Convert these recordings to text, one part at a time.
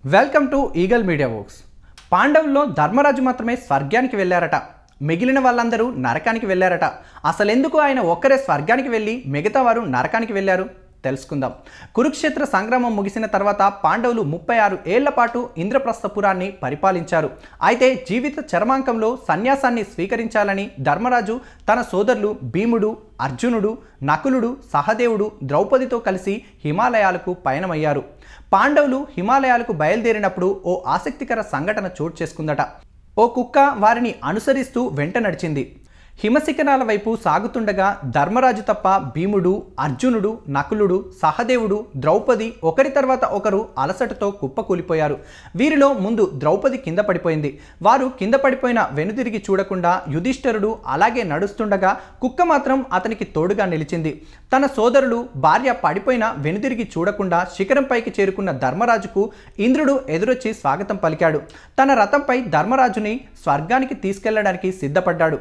Welcome to eagle media works. పాండవుల్లో ధర్మరాజు మాత్రమే స్వర్గానికి వెళ్ళారట, మిగిలిన వాళ్ళందరూ నరకానికి వెళ్ళారట. అసలెందుకు ఆయన ఒక్కరే స్వర్గానికి వెళ్ళి మిగతా వారు నరకానికి వెళ్ళారు తెలుసుకుందాం. కురుక్షేత్ర సంగ్రామం ముగిసిన తర్వాత పాండవులు 36 ఏళ్ల పాటు ఇంద్రప్రస్థపురాన్ని పరిపాలించారు. అయితే జీవిత చరమాంకంలో సన్యాసాన్ని స్వీకరించాలని ధర్మరాజు తన సోదరులు భీముడు, అర్జునుడు, నకులుడు, సహదేవుడు, ద్రౌపదితో కలిసి హిమాలయాలకు పయనమయ్యారు. పాండవులు హిమాలయాలకు బయలుదేరినప్పుడు ఓ ఆసక్తికర సంఘటన చోటు చేసుకుందట. ఓ కుక్క వారిని అనుసరిస్తూ వెంట నడిచింది. హిమశిఖరాల వైపు సాగుతుండగా ధర్మరాజు తప్ప భీముడు, అర్జునుడు, నకులుడు, సహదేవుడు, ద్రౌపది ఒకరి తర్వాత ఒకరు అలసటతో కుప్పకూలిపోయారు. వీరిలో ముందు ద్రౌపది కింద పడిపోయింది. వారు కింద పడిపోయిన వెనుదిరిగి చూడకుండా యుధిష్ఠిరుడు అలాగే నడుస్తుండగా కుక్క మాత్రం అతనికి తోడుగా నిలిచింది. తన సోదరులు భార్య పడిపోయిన వెనుదిరిగి చూడకుండా శిఖరంపైకి చేరుకున్న ధర్మరాజుకు ఇంద్రుడు ఎదురొచ్చి స్వాగతం పలికాడు. తన రథంపై ధర్మరాజుని స్వర్గానికి తీసుకెళ్లడానికి సిద్ధపడ్డాడు.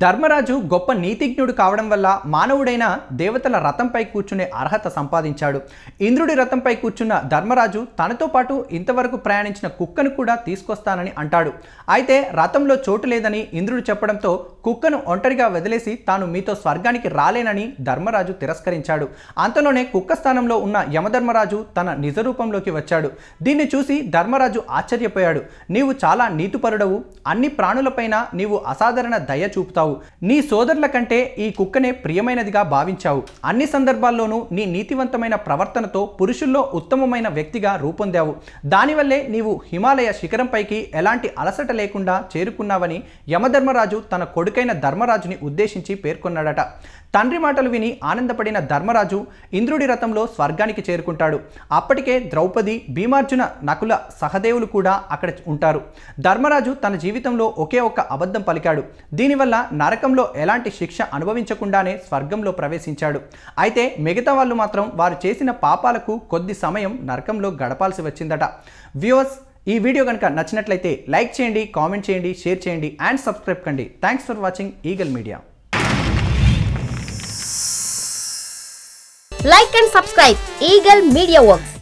ధర్మరాజు గొప్ప నీతిజ్ఞుడు కావడం వల్ల మానవుడైన దేవతల రథంపై కూర్చునే అర్హత సంపాదించాడు. ఇంద్రుడి రథంపై కూర్చున్న ధర్మరాజు తనతో పాటు ఇంతవరకు ప్రయాణించిన కుక్కను కూడా తీసుకొస్తానని అంటాడు. అయితే రథంలో చోటు లేదని ఇంద్రుడు చెప్పడంతో కుక్కను ఒంటరిగా వదిలేసి తాను మీతో స్వర్గానికి రాలేనని ధర్మరాజు తిరస్కరించాడు. అంతలోనే కుక్క స్థానంలో ఉన్న యమధర్మరాజు తన నిజ రూపంలోకి వచ్చాడు. దీన్ని చూసి ధర్మరాజు ఆశ్చర్యపోయాడు. నీవు చాలా నీతిపరుడవు, అన్ని ప్రాణులపైన నీవు అసాధారణ దయ చూపుతావు. నీ సోదరుల కంటే ఈ కుక్కనే ప్రియమైనదిగా భావించావు. అన్ని సందర్భాల్లోనూ నీ నీతివంతమైన ప్రవర్తనతో పురుషుల్లో ఉత్తమమైన వ్యక్తిగా రూపొందావు. దానివల్లే నీవు హిమాలయ శిఖరంపైకి ఎలాంటి అలసట లేకుండా చేరుకున్నావని యమధర్మరాజు తన కొడుకైన ధర్మరాజుని ఉద్దేశించి పేర్కొన్నాడట. తండ్రి మాటలు విని ఆనందపడిన ధర్మరాజు ఇంద్రుడి రథంలో స్వర్గానికి చేరుకుంటాడు. అప్పటికే ద్రౌపది, భీమార్జున, నకుల, సహదేవులు కూడా అక్కడ ఉంటారు. ధర్మరాజు తన జీవితంలో ఒకే ఒక్క అబద్ధం పలికాడు. దీనివల్ల నరకంలో ఎలాంటి శిక్ష అనుభవించకుండానే స్వర్గంలో ప్రవేశించాడు. అయితే మిగతా వాళ్ళు మాత్రం వారు చేసిన పాపాలకు కొద్ది సమయం నరకంలో గడపాల్సి వచ్చిందట. వ్యూవర్స్, ఈ వీడియో కనుక నచ్చినట్లయితే లైక్ చేయండి, కామెంట్ చేయండి, షేర్ చేయండి అండ్ సబ్స్క్రైబ్ కండి. Thanks for watching eagle media. Like and subscribe Eagle Media Works.